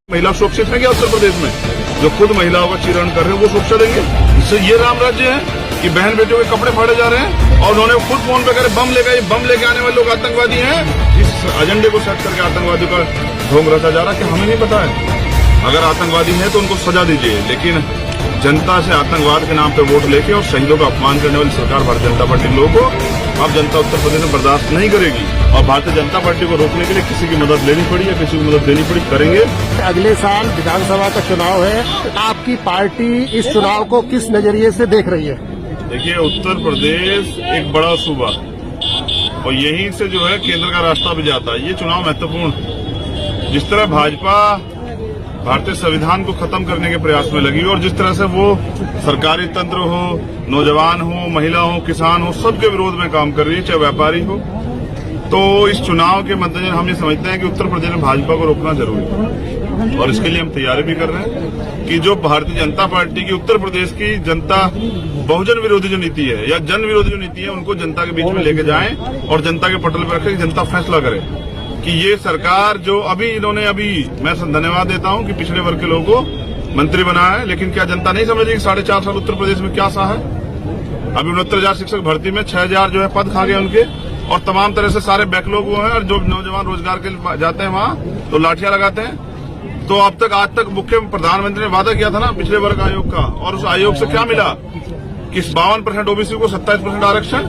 महिला सुरक्षित है क्या उत्तर प्रदेश में? जो खुद महिलाओं का चीरण कर रहे हैं वो सुरक्षा देंगे? इससे ये राम राज्य है कि बहन बेटियों के कपड़े फाड़े जा रहे हैं और उन्होंने खुद फोन पे करे बम लेके आने वाले लोग आतंकवादी हैं। इस एजेंडे को सेट करके आतंकवादियों का ढोंग रचा जा रहा है कि हमें नहीं पता है। अगर आतंकवादी है तो उनको सजा दीजिए, लेकिन जनता से आतंकवाद के नाम पे वोट लेके और शहीदों का अपमान करने वाली सरकार भारतीय जनता पार्टी के लोगों को अब जनता उत्तर प्रदेश में बर्दाश्त नहीं करेगी। और भारतीय जनता पार्टी को रोकने के लिए किसी की मदद लेनी पड़ी या किसी को मदद देनी पड़ी करेंगे। अगले साल विधानसभा का चुनाव है, आपकी पार्टी इस चुनाव को किस नजरिए से देख रही है? देखिए, उत्तर प्रदेश एक बड़ा सूबा और यहीं से जो है केंद्र का रास्ता भी जाता है। ये चुनाव महत्वपूर्ण। जिस तरह भाजपा भारतीय संविधान को खत्म करने के प्रयास में लगी और जिस तरह से वो सरकारी तंत्र हो, नौजवान हो, महिला हो, किसान हो, सबके विरोध में काम कर रही है, चाहे व्यापारी हो, तो इस चुनाव के मद्देनजर हम ये समझते हैं कि उत्तर प्रदेश में भाजपा को रोकना जरूरी है और इसके लिए हम तैयारी भी कर रहे हैं कि जो भारतीय जनता पार्टी की उत्तर प्रदेश की जनता बहुजन विरोधी जो नीति है या जन विरोधी जो नीति है उनको जनता के बीच में लेके जाएं और जनता के पटल पर रखें कि जनता फैसला करे कि ये सरकार जो मैं धन्यवाद देता हूं कि पिछड़े वर्ग के लोगों को मंत्री बनाया है, लेकिन क्या जनता नहीं समझ रही कि 4.5 साल उत्तर प्रदेश में क्या सा है? अभी 69,000 शिक्षक भर्ती में 6,000 जो है पद खा गए उनके और तमाम तरह से सारे बैकलॉग हुए हैं और जो नौजवान रोजगार के लिए जाते हैं वहां तो लाठियां लगाते हैं। तो अब तक आज तक मुख्य प्रधानमंत्री ने वादा किया था ना पिछड़े वर्ग आयोग का, और उस आयोग से क्या मिला कि 52% ओबीसी को 27% आरक्षण,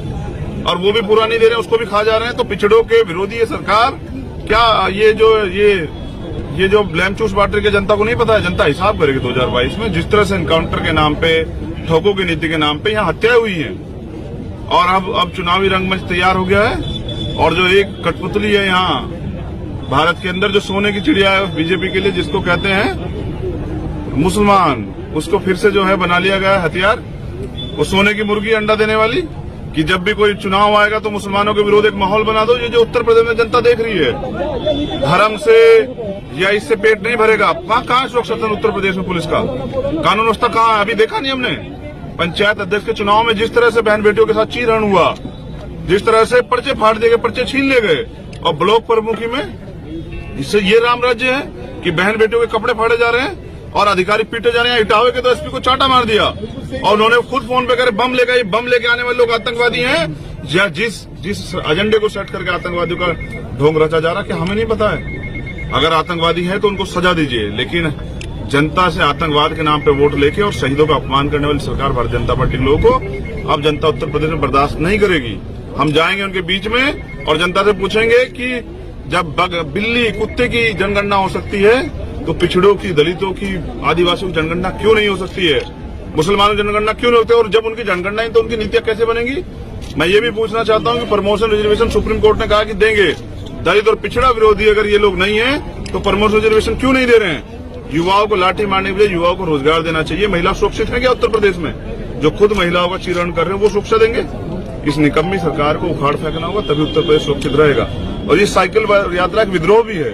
और वो भी पूरा नहीं दे रहे हैं, उसको भी खा जा रहे हैं। तो पिछड़ों के विरोधी ये सरकार क्या ये जो ब्लेम चूस बांट रही है जनता को नहीं पता है? जनता हिसाब करेगी 2022 में। जिस तरह से एनकाउंटर के नाम पे, ठोकों की नीति के नाम पे यहाँ हत्याएं हुई हैं और अब चुनावी रंगमंच तैयार हो गया है और जो एक कठपुतली है यहाँ भारत के अंदर जो सोने की चिड़िया है बीजेपी के लिए, जिसको कहते हैं मुसलमान, उसको फिर से जो है बना लिया गया है हथियार। वो सोने की मुर्गी अंडा देने वाली कि जब भी कोई चुनाव आएगा तो मुसलमानों के विरोध एक माहौल बना दो। ये जो उत्तर प्रदेश में जनता देख रही है, धर्म से या इससे पेट नहीं भरेगा। कहाँ सुरक्षा उत्तर प्रदेश में पुलिस का कानून व्यवस्था कहाँ है? अभी देखा नहीं हमने। पंचायत अध्यक्ष के चुनाव में जिस तरह से बहन बेटियों के साथ चीरहरण हुआ, जिस तरह से पर्चे फाड़ दिए गए, पर्चे छीन ले गए, और ब्लॉक प्रमुखी में इससे ये राम राज्य है कि बहन बेटियों के कपड़े फाड़े जा रहे हैं और अधिकारी पीटे जा रहे हैं। इटावे के तो एसपी को चाटा मार दिया और उन्होंने खुद फोन पे करे बम लेके आने वाले लोग आतंकवादी हैं। या जिस एजेंडे को सेट करके आतंकवादियों का ढोंग रचा जा रहा है कि हमें नहीं पता है। अगर आतंकवादी है तो उनको सजा दीजिए, लेकिन जनता से आतंकवाद के नाम पे वोट लेके और शहीदों का अपमान करने वाली सरकार भारतीय जनता पार्टी के लोगों को अब जनता उत्तर प्रदेश में बर्दाश्त नहीं करेगी। हम जाएंगे उनके बीच में और जनता से पूछेंगे कि जब बिल्ली कुत्ते की जनगणना हो सकती है तो पिछड़ों की, दलितों की, आदिवासियों की जनगणना क्यों नहीं हो सकती है? मुसलमानों की जनगणना क्यों नहीं होती है? और जब उनकी जनगणना है तो उनकी नीतियां कैसे बनेंगी? मैं ये भी पूछना चाहता हूं कि प्रमोशन रिजर्वेशन सुप्रीम कोर्ट ने कहा कि देंगे। दलित और पिछड़ा विरोधी अगर ये लोग नहीं है तो प्रमोशन रिजर्वेशन क्यों नहीं दे रहे हैं? युवाओं को लाठी मारने के लिए युवाओं को रोजगार देना चाहिए। महिला सुरक्षित है क्या उत्तर प्रदेश में? जो खुद महिलाओं का चीरण कर रहे हैं वो सुरक्षा देंगे? इस निकम्मी सरकार को उखाड़ फेंकना होगा, तभी उत्तर प्रदेश सुरक्षित रहेगा। और ये साइकिल यात्रा का विद्रोह भी है।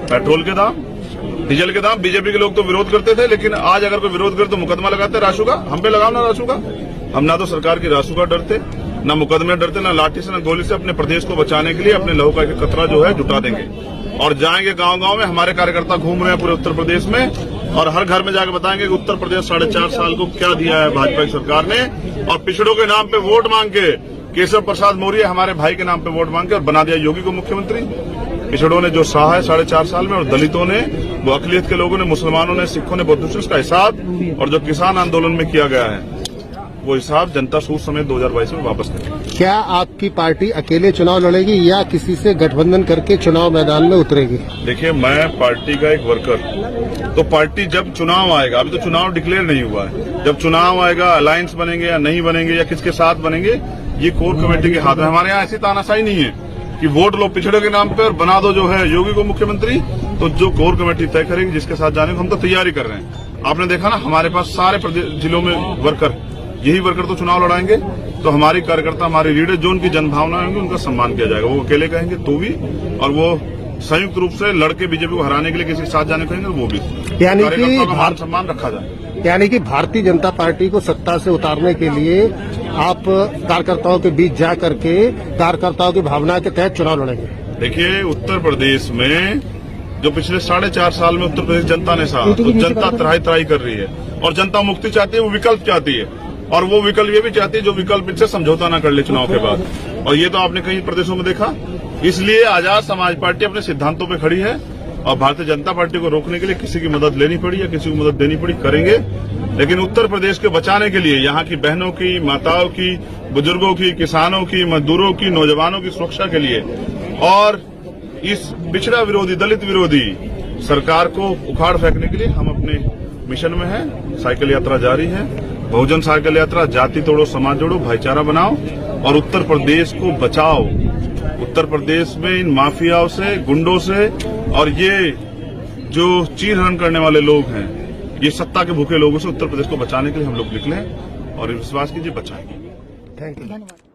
पेट्रोल के दाम, डीजल के दाम, बीजेपी के लोग तो विरोध करते थे, लेकिन आज अगर कोई विरोध करे तो मुकदमा लगाते राशु का। हम पे लगाओ ना राशु का। हम ना तो सरकार की राशु का डरते, ना मुकदमे डरते, ना लाठी से, ना गोली से। अपने प्रदेश को बचाने के लिए अपने लहू का एक कतरा जो है जुटा देंगे और जाएंगे गांव-गांव में। हमारे कार्यकर्ता घूम रहे हैं पूरे उत्तर प्रदेश में और हर घर में जाकर बताएंगे कि उत्तर प्रदेश 4.5 साल को क्या दिया है भाजपा की सरकार ने। और पिछड़ों के नाम पे वोट मांग के, केशव प्रसाद मौर्य हमारे भाई के नाम पे वोट मांग के और बना दिया योगी को मुख्यमंत्री। पिछड़ों ने जो सहा है 4.5 साल में, और दलितों ने, वो अकलियत के लोगों ने, मुसलमानों ने, सिखों ने, बौद्धों का हिसाब, और जो किसान आंदोलन में किया गया है वो हिसाब जनता सूद समेत 2022 में वापस करेगी। क्या आपकी पार्टी अकेले चुनाव लड़ेगी या किसी से गठबंधन करके चुनाव मैदान में उतरेगी? देखिए, मैं पार्टी का एक वर्कर, तो पार्टी जब चुनाव आएगा, अभी तो चुनाव डिक्लेयर नहीं हुआ है, जब चुनाव आएगा अलायंस बनेंगे या नहीं बनेंगे या किसके साथ बनेंगे, ये कोर कमेटी के हाथ में। हमारे यहाँ ऐसी तानाशाही नहीं है कि वोट लो पिछड़े के नाम पे और बना दो जो है योगी को मुख्यमंत्री। तो जो कोर कमेटी तय करेगी जिसके साथ जाने को, हम तो तैयारी कर रहे हैं। आपने देखा ना, हमारे पास सारे जिलों में वर्कर, यही वर्कर तो चुनाव लड़ाएंगे। तो हमारी कार्यकर्ता, हमारी लीडर, जो उनकी जनभावना होंगी उनका सम्मान किया जाएगा। वो अकेले कहेंगे तो भी, और वो संयुक्त रूप से लड़के बीजेपी को हराने के लिए किसी के साथ जाने कहेंगे वो भी। यानी कि मान सम्मान रखा जाए। यानी कि भारतीय जनता पार्टी को सत्ता से उतारने के लिए आप कार्यकर्ताओं के बीच जा करके कार्यकर्ताओं की भावना के तहत चुनाव लड़ेंगे? देखिए, उत्तर प्रदेश में जो पिछले 4.5 साल में उत्तर प्रदेश जनता ने सहा, तो जनता त्राही त्राही कर रही है और जनता मुक्ति चाहती है, वो विकल्प चाहती है और वो विकल्प ये भी चाहती है जो विकल्प इनसे समझौता न कर ले चुनाव के बाद। और ये तो आपने कई प्रदेशों में देखा। इसलिए आजाद समाज पार्टी अपने सिद्धांतों पर खड़ी है और भारतीय जनता पार्टी को रोकने के लिए किसी की मदद लेनी पड़ी या किसी को मदद देनी पड़ी करेंगे, लेकिन उत्तर प्रदेश के बचाने के लिए, यहाँ की बहनों की, माताओं की, बुजुर्गों की, किसानों की, मजदूरों की, नौजवानों की सुरक्षा के लिए और इस पिछड़ा विरोधी, दलित विरोधी सरकार को उखाड़ फेंकने के लिए हम अपने मिशन में हैं। साइकिल यात्रा जारी है, बहुजन साइकिल यात्रा, जाति तोड़ो समाज जोड़ो, भाईचारा बनाओ और उत्तर प्रदेश को बचाओ। उत्तर प्रदेश में इन माफियाओं से, गुंडों से और ये जो चीरहरण करने वाले लोग हैं, ये सत्ता के भूखे लोगों से उत्तर प्रदेश को बचाने के लिए हम लोग निकले और विश्वास कीजिए बचाएंगे। Thank you. धन्यवाद।